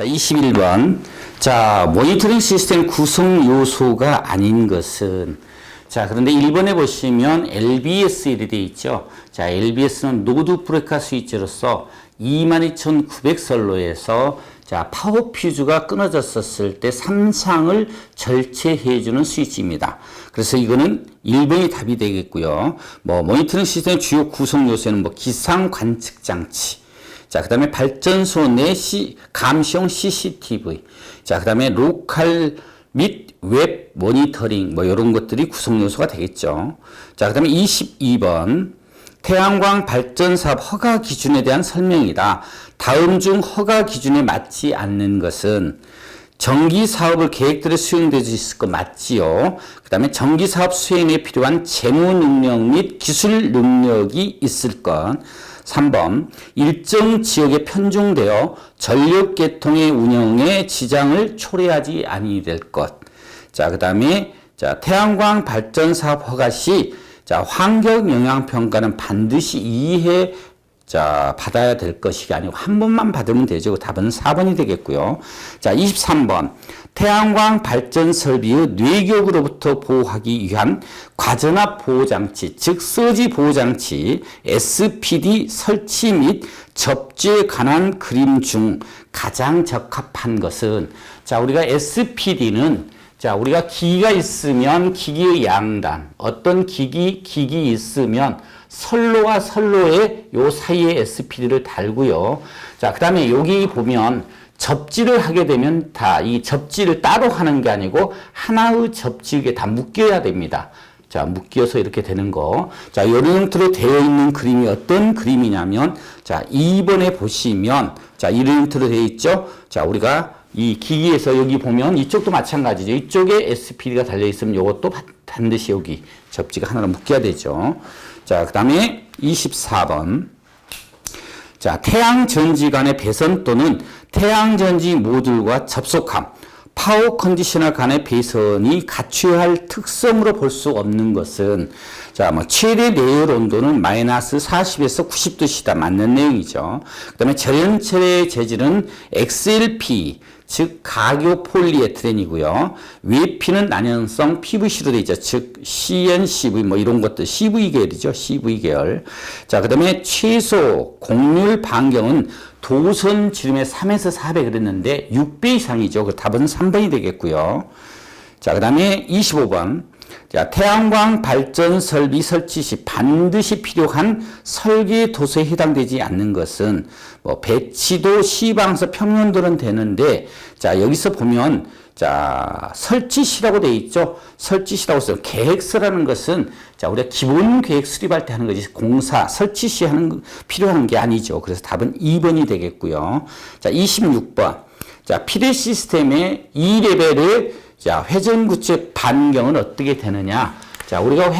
자, 21번. 자, 모니터링 시스템 구성 요소가 아닌 것은, 자, 그런데 1번에 보시면 LBS 이렇게 되어 있죠. 자, LBS는 노드 브레이커 스위치로서 22900선로에서 자, 파워 퓨즈가 끊어졌었을 때 삼상을 절제해주는 스위치입니다. 그래서 이거는 1번이 답이 되겠고요. 모니터링 시스템 주요 구성 요소는 기상 관측 장치. 자, 그 다음에 발전소 내 감시용 CCTV. 자, 그 다음에 로컬 및 웹 모니터링, 이런 것들이 구성 요소가 되겠죠. 자, 그 다음에 22번. 태양광 발전 사업 허가 기준에 대한 설명이다. 다음 중 허가 기준에 맞지 않는 것은 전기 사업을 계획대로 수행될 수 있을 것 맞지요. 그 다음에 전기 사업 수행에 필요한 재무 능력 및 기술 능력이 있을 것. 3번, 일정 지역에 편중되어 전력 계통의 운영에 지장을 초래하지 아니 될 것. 자, 그 다음에 태양광 발전 사업 허가 시 환경 영향 평가는 반드시 2회 받아야 될 것이 아니고 한 번만 받으면 되죠. 답은 4번이 되겠고요. 자, 23번. 태양광 발전 설비의 뇌격으로부터 보호하기 위한 과전압 보호장치, 즉 서지 보호장치 SPD 설치 및 접지에 관한 그림 중 가장 적합한 것은, 자, 우리가 SPD는 우리가 기기가 있으면 기기의 양단, 어떤 기기 있으면 선로와 선로의 요 사이에 SPD를 달고요. 자, 그 다음에 여기 보면 접지를 하게 되면 다 이 접지를 따로 하는 게 아니고 하나의 접지에 다 묶여야 됩니다. 자, 묶여서 이렇게 되는 거. 자, 이런 형태로 되어 있는 그림이 어떤 그림이냐면, 자, 2번에 보시면, 자, 이런 형태로 되어 있죠. 자, 우리가 이 기기에서 여기 보면 이쪽도 마찬가지죠. 이쪽에 SPD가 달려있으면 이것도 반드시 여기 접지가 하나로 묶여야 되죠. 자, 그 다음에 24번. 자, 태양전지 간의 배선 또는 태양전지 모듈과 접속함, 파워 컨디셔너 간의 배선이 갖춰야 할 특성으로 볼 수 없는 것은, 자, 최대 내열 온도는 마이너스 40에서 90도씨다. 맞는 내용이죠. 그 다음에 전체의 재질은 XLP, 즉 가교 폴리에틸렌이고요. 외피는 난연성 PVC로 되어 있죠. 즉 CNCV 이런 것들 CV 계열이죠. CV 계열. 자, 그다음에 최소 곡률 반경은 도선 지름의 3에서 4배 그랬는데 6배 이상이죠. 그 답은 3번이 되겠고요. 자, 그다음에 25번. 자, 태양광 발전 설비 설치 시 반드시 필요한 설계 도서에 해당되지 않는 것은 배치도, 시방서, 평면도는 되는데, 자, 여기서 보면 설치시라고 되어 있죠. 설치시라고 써. 계획서라는 것은 우리가 기본 계획 수립할 때 하는 거지 공사, 설치시 필요한 게 아니죠. 그래서 답은 2번이 되겠고요. 자, 26번. 자, 피레 시스템의 2레벨의 회전구체 반경은 어떻게 되느냐. 자, 우리가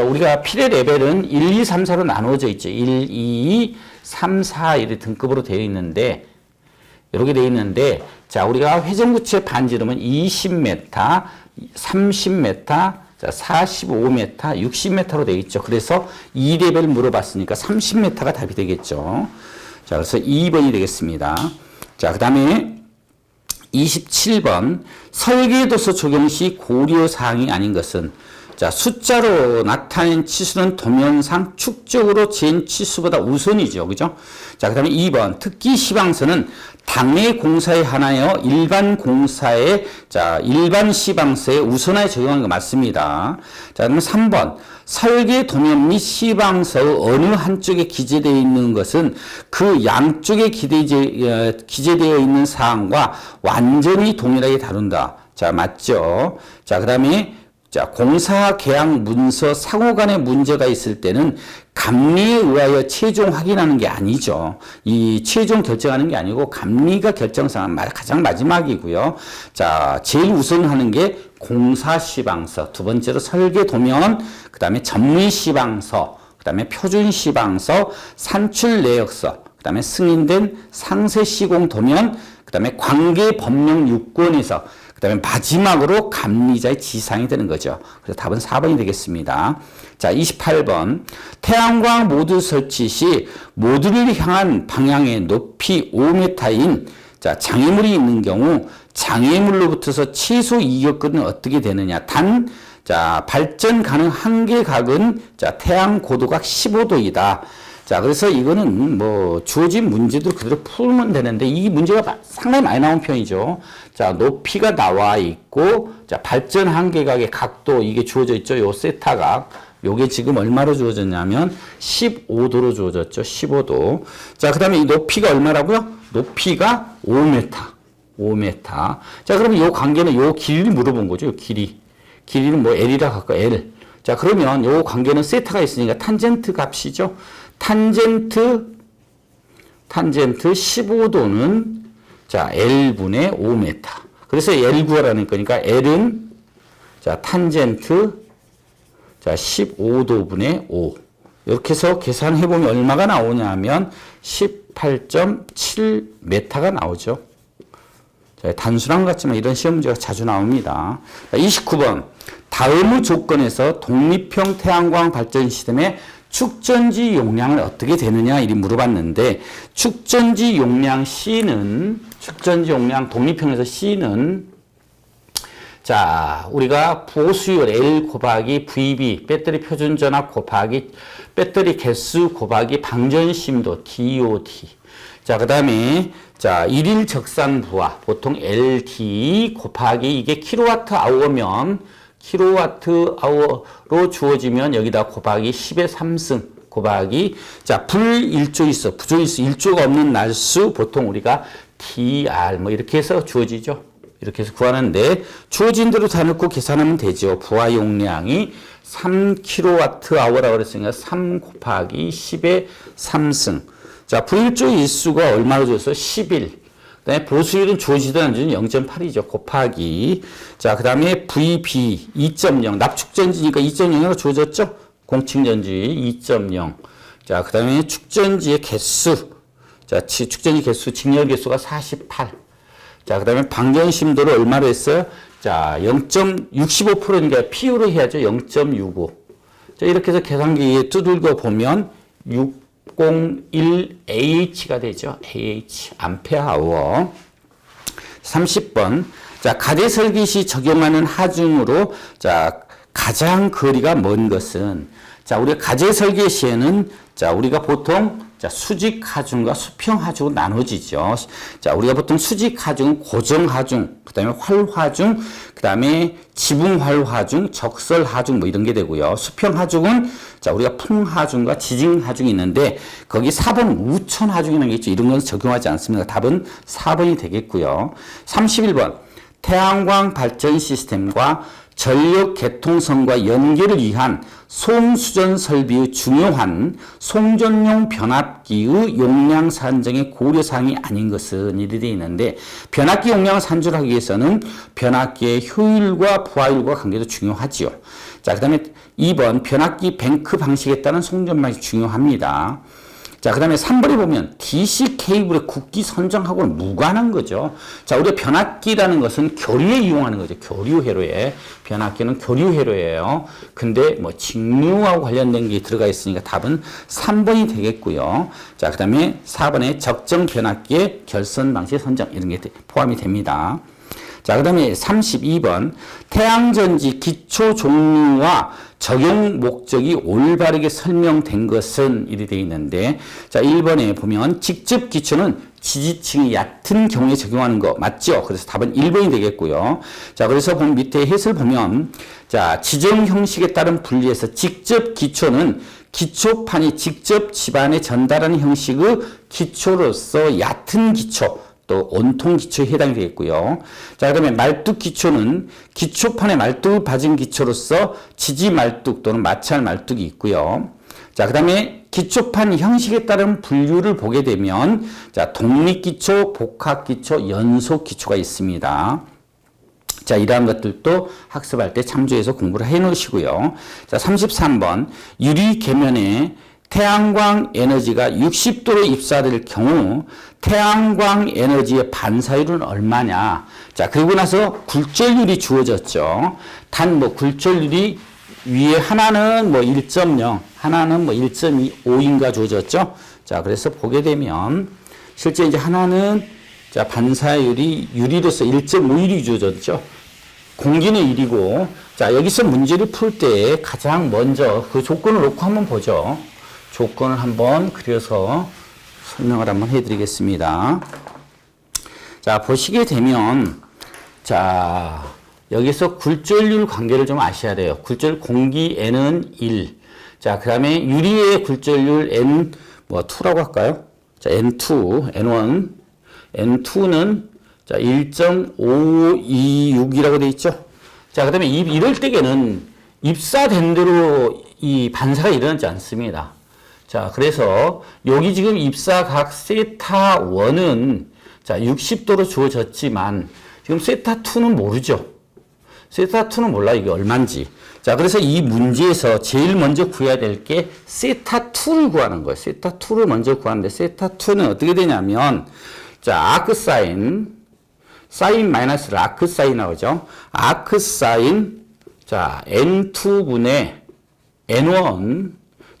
우리가 피레 레벨은 1, 2, 3, 4로 나누어져 있죠. 1, 2, 3, 4 이렇게 등급으로 되어 있는데, 이렇게 되어 있는데, 자, 우리가 회전구체 반지름은 20m, 30m, 45m, 60m로 되어 있죠. 그래서 2레벨 물어봤으니까 30m가 답이 되겠죠. 자, 그래서 2번이 되겠습니다. 자, 그 다음에 27번. 설계도서 적용 시 고려사항이 아닌 것은, 자, 숫자로 나타낸 치수는 도면상 축적으로 잰 치수보다 우선이죠. 그죠? 자, 그 다음에 2번. 특기 시방서는 당해 공사에 한하여 일반 공사에, 일반 시방서에 우선하여 적용하는 거 맞습니다. 자, 그러면 3번. 설계 도면 및 시방서의 어느 한쪽에 기재되어 있는 것은 그 양쪽에 기재되어 있는 사항과 완전히 동일하게 다룬다. 자, 맞죠? 자, 그 다음에 공사 계약 문서 상호 간의 문제가 있을 때는 감리에 의하여 최종 확인하는 게 아니죠. 이 최종 결정하는 게 아니고 감리가 결정사항은 가장 마지막이고요. 자, 제일 우선 하는 게 공사 시방서, 두 번째로 설계 도면, 그 다음에 전문 시방서, 그 다음에 표준 시방서, 산출 내역서, 그 다음에 승인된 상세 시공 도면, 그 다음에 관계 법령 유권에서, 그 다음에 마지막으로 감리자의 지상이 되는 거죠. 그래서 답은 4번이 되겠습니다. 자, 28번. 태양광 모듈 설치 시 모듈을 향한 방향의 높이 5m인 자, 장애물이 있는 경우 장애물로부터서 최소 이격근은 어떻게 되느냐. 자, 발전 가능 한계각은 자, 태양 고도각 15도이다. 자, 그래서 이거는 뭐 주어진 문제대로 그대로 풀면 되는데 이 문제가 상당히 많이 나온 편이죠. 자, 높이가 나와 있고, 자, 발전 한계각의 각도 이게 주어져 있죠. 요 세타각. 요게 지금 얼마로 주어졌냐면 15도로 주어졌죠. 15도. 자, 그 다음에 이 높이가 얼마라고요? 높이가 5m. 5m. 자, 그러면 요 관계는 요 길이를 물어본 거죠. 요 길이. 길이는 뭐 L이라 할까? L. 자, 그러면 요 관계는 세타가 있으니까 탄젠트 값이죠. 탄젠트 15도는 자, L분의 5m. 그래서 L 구하라는 거니까 L은 자, 탄젠트 자, 15도분의 5. 이렇게 해서 계산해 보면 얼마가 나오냐 하면 18.7m가 나오죠. 자, 단순한 것 같지만 이런 시험 문제가 자주 나옵니다. 자, 29번. 다음의 조건에서 독립형 태양광 발전 시스템의 축전지 용량은 어떻게 되느냐 이리 물어봤는데 축전지 용량 C는 축전지 용량 독립형에서 C는 자, 우리가 보수율 L 곱하기 VB 배터리 표준 전압 곱하기 배터리 개수 곱하기 방전심도 DOT. 자, 그다음에 자, 일일 적산 부하 보통 LT 곱하기 이게 킬로와트 아워면 킬로와트 아워로 주어지면 여기다 곱하기 10의 3승 곱하기 자, 불일조 있어. 부조 있어. 일조가 없는 날수 보통 우리가 DR 뭐 이렇게 해서 주어지죠. 이렇게 해서 구하는데 주어진 대로 다 넣고 계산하면 되죠. 부하 용량이 3kWh라고 그랬으니까 3 곱하기 10의 3승. 자, 불일조 일수가 얼마로 줬어요? 11. 그다음에 보수율은 주어지든 안 주어지든 0.8이죠. 곱하기. 자, 그다음에 VB 2.0 납축전지니까 2.0으로 주어졌죠. 공층전지 2.0. 자, 그다음에 축전지의 개수. 자, 축전지 개수 직렬 개수가 48. 자, 그 다음에 방전심도를 얼마로 했어요? 자, 0.65%니까 PU로 해야죠. 0.65. 자, 이렇게 해서 계산기에 두들겨 보면 601Ah가 되죠. AH, 암페어아워. 30번. 자, 가대 설계 시 적용하는 하중으로 자, 가장 거리가 먼 것은 자, 우리가 가제 설계 시에는 자, 우리가 보통 자, 수직 하중과 수평 하중으로 나눠지죠. 자, 우리가 보통 수직 하중은 고정 하중, 그다음에 활 하중, 그다음에 지붕 활 하중, 적설 하중 뭐 이런 게 되고요. 수평 하중은 자, 우리가 풍 하중과 지진 하중이 있는데 거기 4번 우천 하중이라는 게 있죠. 이런 건 적용하지 않습니다. 답은 4번이 되겠고요. 31번. 태양광 발전 시스템과 전력 개통선과 연결을 위한 송수전 설비의 중요한 송전용 변압기의 용량 산정의 고려사항이 아닌 것은 이리 되어 있는데 변압기 용량을 산출하기 위해서는 변압기의 효율과 부하율과 관계도 중요하지요. 자, 그 다음에 2번 변압기 뱅크 방식에 따른 송전 방식이 중요합니다. 자, 그 다음에 3번에 보면 DC 케이블의 굵기 선정하고는 무관한 거죠. 자, 우리가 변압기라는 것은 교류에 이용하는 거죠. 교류회로에. 변압기는 교류회로예요. 근데 뭐 직류하고 관련된 게 들어가 있으니까 답은 3번이 되겠고요. 자, 그 다음에 4번에 적정 변압기의 결선 방식 선정 이런 게 포함이 됩니다. 자, 그 다음에 32번 태양전지 기초 종류와 적용 목적이 올바르게 설명된 것은 이리 되어 있는데 자, 1번에 보면 직접 기초는 지지층이 얕은 경우에 적용하는 거 맞죠? 그래서 답은 1번이 되겠고요. 자, 그래서 보면 밑에 해설 보면 자, 지정 형식에 따른 분리에서 직접 기초는 기초판이 직접 집안에 전달하는 형식의 기초로서 얕은 기초 또 온통 기초에 해당이 되겠고요. 자, 그다음에 말뚝 기초는 기초판에 말뚝을 받은 기초로서 지지 말뚝 또는 마찰 말뚝이 있고요. 자, 그다음에 기초판 형식에 따른 분류를 보게 되면 자, 독립 기초, 복합 기초, 연속 기초가 있습니다. 자, 이러한 것들도 학습할 때 참조해서 공부를 해 놓으시고요. 자, 33번 유리 계면에 태양광 에너지가 60도로 입사될 경우 태양광 에너지의 반사율은 얼마냐. 자, 그리고 나서 굴절율이 주어졌죠. 단 뭐 굴절율이 위에 하나는 뭐 1.0, 하나는 뭐 1.25인가 주어졌죠. 자, 그래서 보게 되면 실제 이제 하나는 자, 반사율이 유리로서 1.51이 주어졌죠. 공기는 1이고, 자, 여기서 문제를 풀 때 가장 먼저 그 조건을 놓고 한번 보죠. 조건을 한번 그려서 설명을 한번 해드리겠습니다. 자, 보시게 되면, 자, 여기서 굴절률 관계를 좀 아셔야 돼요. 굴절 공기 N은 1. 자, 그 다음에 유리의 굴절률 N, 2라고 할까요? 자, N2, N1, N2는 자, 1.526이라고 되어 있죠. 자, 그 다음에 이럴 때에는 입사된 대로 이 반사가 일어나지 않습니다. 자, 그래서 여기 지금 입사각 세타 1은 자, 60도로 주어졌지만 지금 세타 2는 모르죠. 세타 2는 몰라 이게 얼마인지. 자, 그래서 이 문제에서 제일 먼저 구해야 될 게 세타 2를 구하는 거예요. 세타 2를 먼저 구하는데 세타 2는 어떻게 되냐면 자, 아크 사인 마이너스를 아크 사인 나오죠. 아크 사인 자, N2분의 N1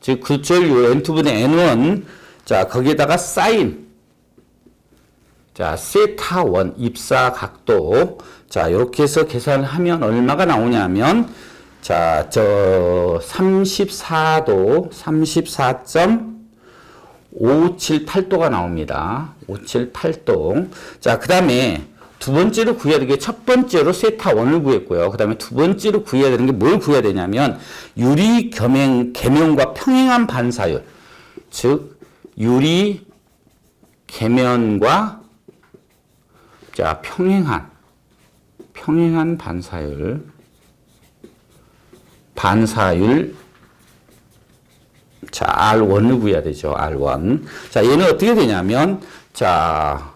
즉 굴절률 N2분의 N1 자, 거기에다가 사인 자, 세타 1 입사 각도 자, 이렇게 해서 계산을 하면 얼마가 나오냐면 자, 34도 34.578도가 나옵니다. 578도. 자, 그 다음에 두 번째로 구해야 되는 게 첫 번째로 세타 1을 구했고요. 그 다음에 두 번째로 구해야 되는 게 뭘 구해야 되냐면 유리 계면과 평행한 반사율. 즉, 유리 계면과 자, 평행한 반사율 자, R1을 구해야 되죠. R1. 자, 얘는 어떻게 되냐면 자,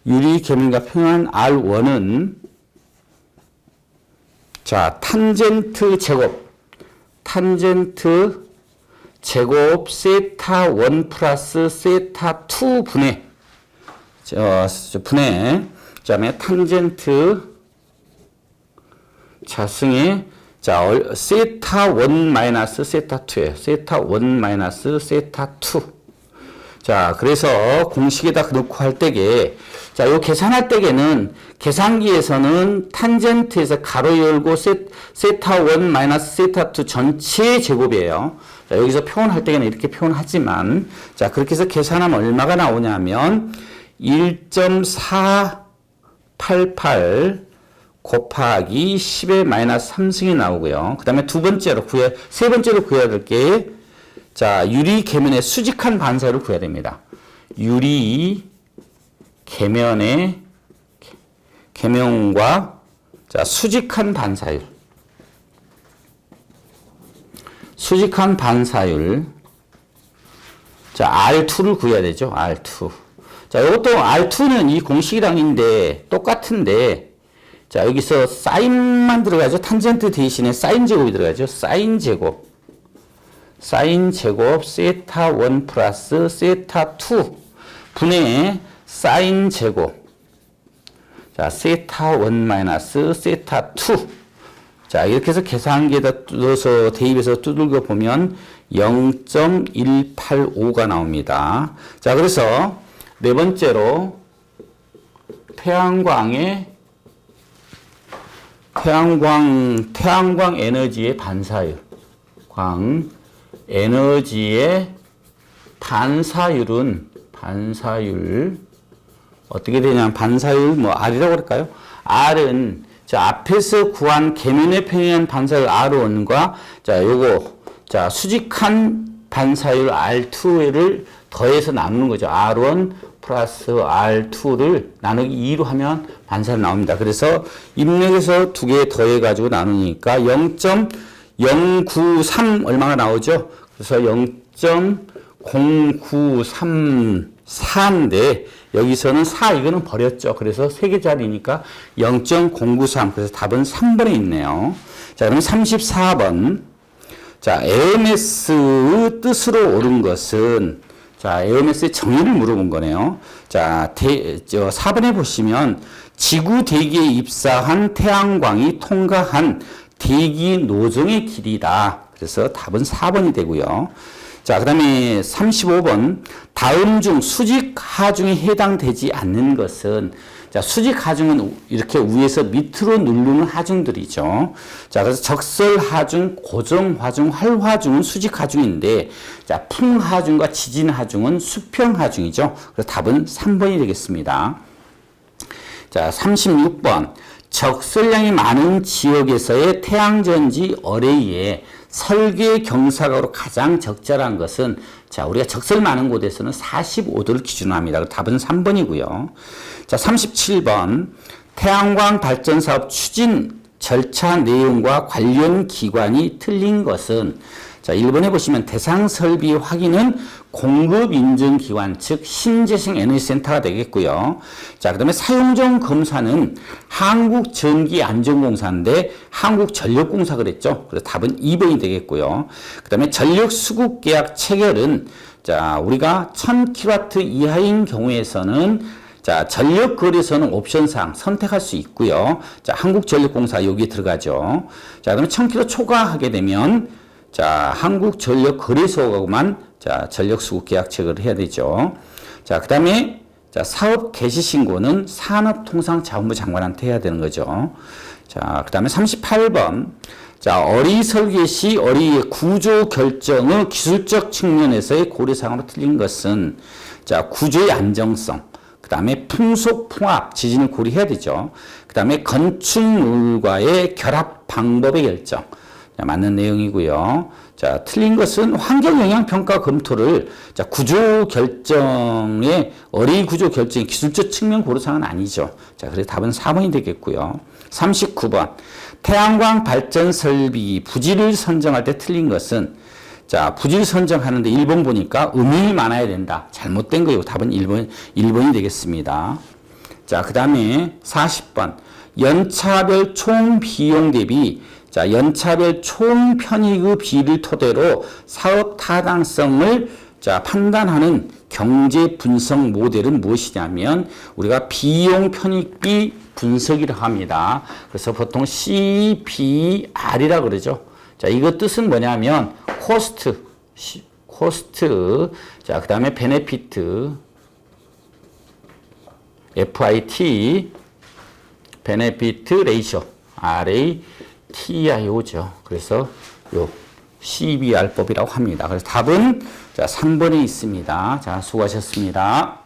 유리 계면과 평행한 R1은 자, 탄젠트 제곱 세타 1 플러스 세타 2 분의 그다음에 탄젠트 자승의 자, 세타 1 마이너스 세타 2예요. 세타 1 마이너스 세타 2. 자, 그래서 공식에다 넣고 할 때에 자, 요 계산할 때에는 계산기에서는 탄젠트에서 가로 열고 세타 1 마이너스 세타 2 전체 제곱이에요. 자, 여기서 표현할 때에는 이렇게 표현하지만 자, 그렇게 해서 계산하면 얼마가 나오냐면 1.488 곱하기 10의 마이너스 3승이 나오고요. 그 다음에 세 번째로 구해야 될 게, 자, 유리 계면의 수직한 반사율을 구해야 됩니다. 유리 계면과, 자, 수직한 반사율. 자, R2를 구해야 되죠. R2. 자, 이것도 R2는 이 공식이랑인데 똑같은데, 자, 여기서 사인만 들어가죠. 탄젠트 대신에 사인 제곱이 들어가죠. 사인 제곱 세타 1 플러스 세타 2 분의 사인 제곱 자, 세타 1 마이너스 세타 2 자, 이렇게 해서 계산기에다 넣어서 대입해서 두들겨 보면 0.185가 나옵니다. 자, 그래서 네 번째로 태양광 에너지의 반사율. 에너지의 반사율 어떻게 되냐면 반사율 R이라고 할까요? R은 자, 앞에서 구한 계면에 평행한 반사율 R1과 자, 자, 수직한 반사율 R2를 더해서 나누는 거죠. R1 플러스 R2를 나누기 2로 하면 반사율 나옵니다. 그래서 입력에서 두 개 더해가지고 나누니까 0.093 얼마가 나오죠? 그래서 0.0934인데 여기서는 4 이거는 버렸죠. 그래서 3개짜리니까 0.093 그래서 답은 3번에 있네요. 자, 그럼 34번. 자, 에어메스의 뜻으로 옳은 것은 자, 에어메스의 정의를 물어본 거네요. 자, 4번에 보시면 지구 대기에 입사한 태양광이 통과한 대기 노정의 길이다. 그래서 답은 4번이 되고요. 자, 그 다음에 35번. 다음 중 수직 하중에 해당되지 않는 것은, 자, 수직 하중은 이렇게 위에서 밑으로 누르는 하중들이죠. 자, 그래서 적설 하중, 고정 하중, 활 하중은 수직 하중인데, 자, 풍 하중과 지진 하중은 수평 하중이죠. 그래서 답은 3번이 되겠습니다. 자, 36번. 적설량이 많은 지역에서의 태양전지 어레이에 설계 경사각으로 가장 적절한 것은, 자, 우리가 적설 많은 곳에서는 45도를 기준으로 합니다. 답은 3번이고요. 자, 37번. 태양광 발전 사업 추진 절차 내용과 관련 기관이 틀린 것은, 자, 1번에 보시면 대상 설비 확인은 공급인증기관, 즉 신재생에너지센터가 되겠고요. 자, 그 다음에 사용정 검사는 한국전기안전공사인데 한국전력공사 그랬죠. 그래서 답은 2번이 되겠고요. 그 다음에 전력수급계약 체결은, 자, 우리가 1000kW 이하인 경우에서는, 자, 전력거래소는 옵션상 선택할 수 있고요. 자, 한국전력공사 여기에 들어가죠. 자, 그러면 1000kW 초과하게 되면, 자, 한국전력거래소하고만, 자, 전력수급계약 체결을 해야 되죠. 자, 그 다음에, 자, 사업 개시 신고는 산업통상자원부 장관한테 해야 되는 거죠. 자, 그 다음에 38번. 자, 어리 설계 시 어리의 구조 결정의 기술적 측면에서의 고려사항으로 틀린 것은, 자, 구조의 안정성, 그 다음에 풍속, 풍압, 지진을 고려해야 되죠. 그 다음에 건축물과의 결합 방법의 결정. 자, 맞는 내용이고요. 자, 틀린 것은 환경영향평가 검토를, 자, 구조 결정의, 어리 구조 결정의 기술적 측면 고려사항은 아니죠. 자, 그래서 답은 4번이 되겠고요. 39번. 태양광 발전 설비 부지를 선정할 때 틀린 것은, 자, 부지를 선정하는데 1번 보니까 음영이 많아야 된다. 잘못된 거예요. 답은 1번이 되겠습니다. 자, 그 다음에 40번. 연차별 총 비용 대비, 자, 연차별 총 편익의 비를 토대로 사업 타당성을, 자, 판단하는 경제 분석 모델은 무엇이냐면, 우리가 비용 편익비 분석이라고 합니다. 그래서 보통 CBR이라고 그러죠. 자, 이거 뜻은 뭐냐면 코스트, 자, 그 다음에 베네피트, FIT, 베네피트 레이쇼, RATIO죠. 그래서 요 CBR법이라고 합니다. 그래서 답은, 자, 3번에 있습니다. 자, 수고하셨습니다.